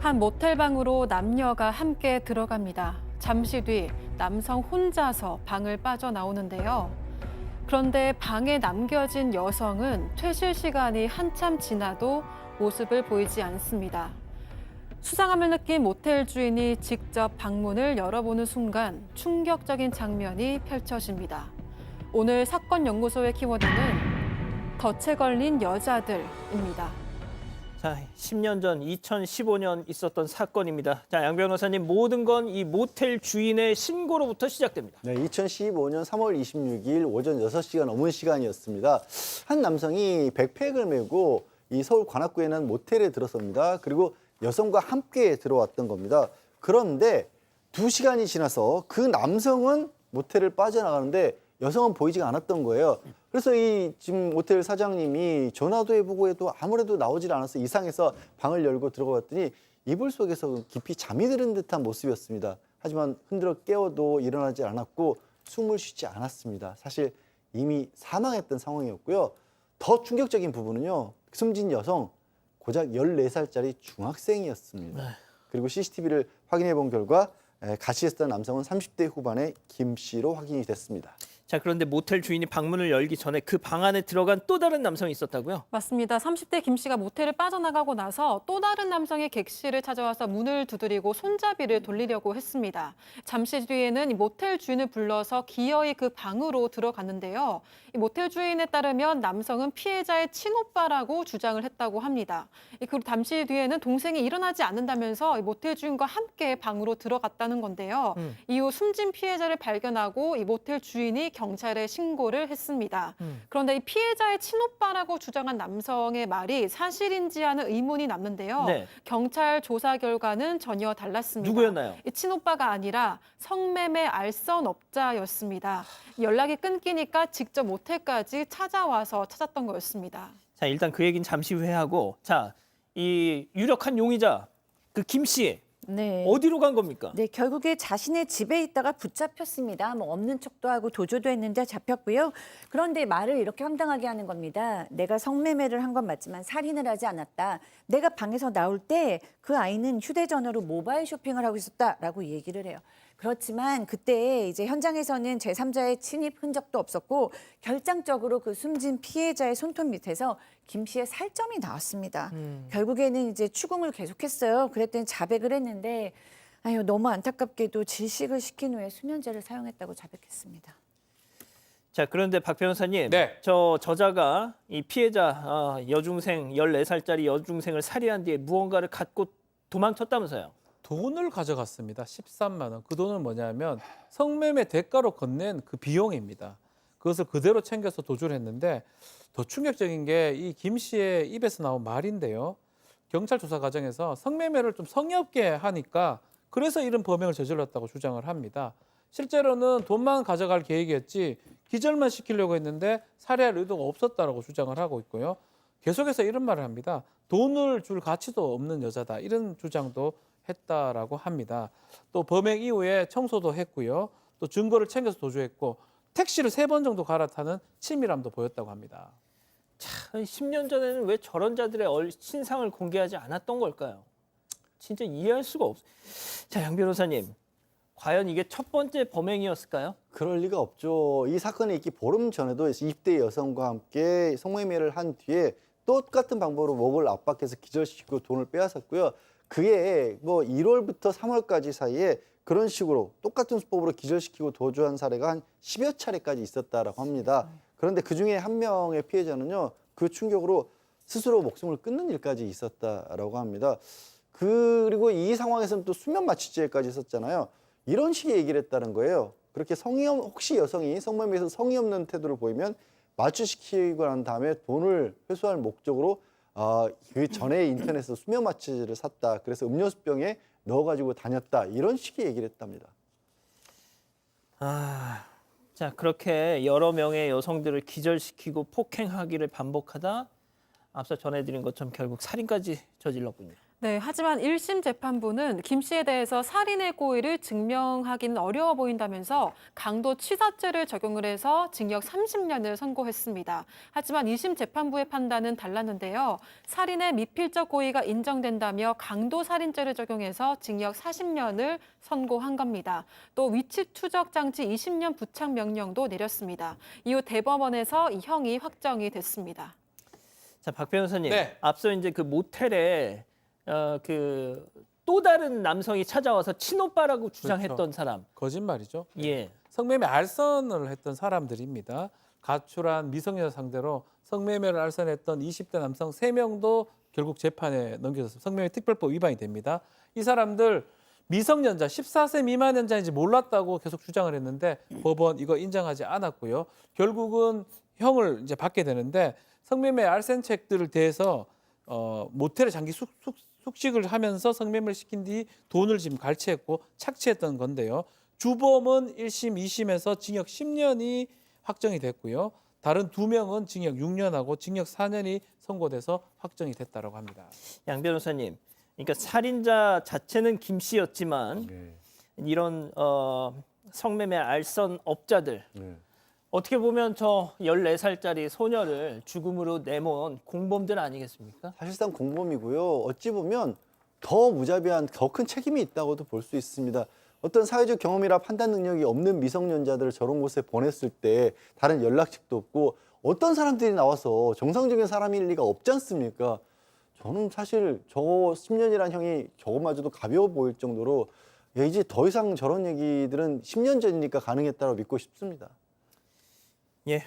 한 모텔방으로 남녀가 함께 들어갑니다. 잠시 뒤 남성 혼자서 방을 빠져나오는데요. 그런데 방에 남겨진 여성은 퇴실 시간이 한참 지나도 모습을 보이지 않습니다. 수상함을 느낀 모텔 주인이 직접 방문을 열어보는 순간 충격적인 장면이 펼쳐집니다. 오늘 사건 연구소의 키워드는 덫에 걸린 여자들입니다. 자, 10년 전 2015년 있었던 사건입니다. 자, 양 변호사님, 모든 건 이 모텔 주인의 신고로부터 시작됩니다. 네, 2015년 3월 26일 오전 6시가 넘은 시간이었습니다. 한 남성이 백팩을 메고 이 서울 관악구에 있는 모텔에 들어섭니다. 그리고 여성과 함께 들어왔던 겁니다. 그런데 2시간이 지나서 그 남성은 모텔을 빠져나가는데 여성은 보이지가 않았던 거예요. 그래서 이 지금 모텔 사장님이 전화도 해보고 해도 아무래도 나오질 않아서 이상해서 방을 열고 들어가 봤더니 이불 속에서 깊이 잠이 드는 듯한 모습이었습니다. 하지만 흔들어 깨워도 일어나지 않았고 숨을 쉬지 않았습니다. 사실 이미 사망했던 상황이었고요. 더 충격적인 부분은요. 숨진 여성 고작 14살짜리 중학생이었습니다. 그리고 CCTV를 확인해 본 결과 같이 있었던 남성은 30대 후반의 김 씨로 확인이 됐습니다. 자, 그런데 모텔 주인이 방문을 열기 전에 그 방 안에 들어간 또 다른 남성이 있었다고요? 맞습니다. 30대 김 씨가 모텔을 빠져나가고 나서 또 다른 남성이 객 씨를 찾아와서 문을 두드리고 손잡이를 돌리려고 했습니다. 잠시 뒤에는 이 모텔 주인을 불러서 기어이 그 방으로 들어갔는데요. 이 모텔 주인에 따르면 남성은 피해자의 친오빠라고 주장을 했다고 합니다. 그리고 잠시 뒤에는 동생이 일어나지 않는다면서 이 모텔 주인과 함께 방으로 들어갔다는 건데요. 이후 숨진 피해자를 발견하고 이 모텔 주인이 경찰에 신고를 했습니다. 그런데 이 피해자의 친오빠라고 주장한 남성의 말이 사실인지 하는 의문이 남는데요. 네. 경찰 조사 결과는 전혀 달랐습니다. 누구였나요? 이 친오빠가 아니라 성매매 알선업자였습니다. 연락이 끊기니까 직접 모텔까지 찾아와서 찾았던 거였습니다. 자, 일단 그 얘기는 잠시 후에 하고, 자, 이 유력한 용의자 그 김 씨 네. 어디로 간 겁니까? 네, 결국에 자신의 집에 있다가 붙잡혔습니다. 뭐 없는 척도 하고 도주도 했는데 잡혔고요. 그런데 말을 이렇게 황당하게 하는 겁니다. 내가 성매매를 한 건 맞지만 살인을 하지 않았다. 내가 방에서 나올 때 그 아이는 휴대전화로 모바일 쇼핑을 하고 있었다라고 얘기를 해요. 그렇지만 그때 이제 현장에서는 제3자의 침입 흔적도 없었고 결정적으로 그 숨진 피해자의 손톱 밑에서 김 씨의 살점이 나왔습니다. 결국에는 이제 추궁을 계속했어요. 그랬더니 자백을 했는데 아유 너무 안타깝게도 질식을 시킨 후에 수면제를 사용했다고 자백했습니다. 자, 그런데 박 변호사님, 네. 저자가 이 피해자 여중생 14살짜리 여중생을 살해한 뒤에 무언가를 갖고 도망쳤다면서요? 돈을 가져갔습니다. 13만 원. 그 돈은 뭐냐면 성매매 대가로 건넨 그 비용입니다. 그것을 그대로 챙겨서 도주를 했는데 더 충격적인 게 이 김 씨의 입에서 나온 말인데요. 경찰 조사 과정에서 성매매를 좀 성의 없게 하니까 그래서 이런 범행을 저질렀다고 주장을 합니다. 실제로는 돈만 가져갈 계획이었지 기절만 시키려고 했는데 살해할 의도가 없었다라고 주장을 하고 있고요. 계속해서 이런 말을 합니다. 돈을 줄 가치도 없는 여자다. 이런 주장도 했다라고 합니다. 또 범행 이후에 청소도 했고요. 또 증거를 챙겨서 도주했고 택시를 3번 정도 갈아타는 치밀함도 보였다고 합니다. 참, 10년 전에는 왜 저런 자들의 신상을 공개하지 않았던 걸까요? 진짜 이해할 수가 없어요. 자, 양 변호사님, 과연 이게 첫 번째 범행이었을까요? 그럴 리가 없죠. 이 사건이 있기 보름 전에도 20대 여성과 함께 성매매를 한 뒤에 똑같은 방법으로 목을 압박해서 기절시키고 돈을 빼앗았고요. 그게 뭐 1월부터 3월까지 사이에 그런 식으로 똑같은 수법으로 기절시키고 도주한 사례가 한 10여 차례까지 있었다라고 합니다. 그런데 그중에 한 명의 피해자는요. 그 충격으로 스스로 목숨을 끊는 일까지 있었다라고 합니다. 그리고 이 상황에서는 또 수면 마취제까지 있었잖아요. 이런 식의 얘기를 했다는 거예요. 그렇게 혹시 여성이 성매매에서 성의 없는 태도를 보이면 마취시키고 난 다음에 돈을 회수할 목적으로 그 전에 인터넷에서 수면 마취제를 샀다. 그래서 음료수병에 넣어가지고 다녔다. 이런 식의 얘기를 했답니다. 자, 그렇게 여러 명의 여성들을 기절시키고 폭행하기를 반복하다 앞서 전해드린 것처럼 결국 살인까지 저질렀군요. 네, 하지만 1심 재판부는 김 씨에 대해서 살인의 고의를 증명하기는 어려워 보인다면서 강도 치사죄를 적용을 해서 징역 30년을 선고했습니다. 하지만 2심 재판부의 판단은 달랐는데요. 살인의 미필적 고의가 인정된다며 강도 살인죄를 적용해서 징역 40년을 선고한 겁니다. 또 위치 추적 장치 20년 부착 명령도 내렸습니다. 이후 대법원에서 이 형이 확정이 됐습니다. 자, 박 변호사님. 네. 앞서 이제 그 모텔에 그 또 다른 남성이 찾아와서 친오빠라고 주장했던 사람. 거짓말이죠. 예. 성매매 알선을 했던 사람들입니다. 가출한 미성년 상대로 성매매를 알선했던 20대 남성 3명도 결국 재판에 넘겨졌습니다. 성매매 특별법 위반이 됩니다. 이 사람들 미성년자 14세 미만 연자인지 몰랐다고 계속 주장을 했는데 법원 이거 인정하지 않았고요. 결국은 형을 이제 받게 되는데 성매매 알선책들을 대해서 모텔에 장기 숙식을 하면서 성매매를 시킨 뒤 돈을 지금 갈취했고 착취했던 건데요. 주범은 1심, 2심에서 징역 10년이 확정이 됐고요. 다른 2명은 징역 6년하고 징역 4년이 선고돼서 확정이 됐다고 합니다. 양 변호사님. 그러니까 살인자 자체는 김 씨였지만 네. 이런 성매매 알선 업자들 네. 어떻게 보면 저 14살짜리 소녀를 죽음으로 내몬 공범들 아니겠습니까? 사실상 공범이고요. 어찌 보면 더 무자비한 더 큰 책임이 있다고도 볼 수 있습니다. 어떤 사회적 경험이나 판단 능력이 없는 미성년자들을 저런 곳에 보냈을 때 다른 연락책도 없고 어떤 사람들이 나와서 정상적인 사람일 리가 없지 않습니까? 저는 사실 저 10년이란 형이 저거마저도 가벼워 보일 정도로 이제 더 이상 저런 얘기들은 10년 전이니까 가능했다고 믿고 싶습니다. 예.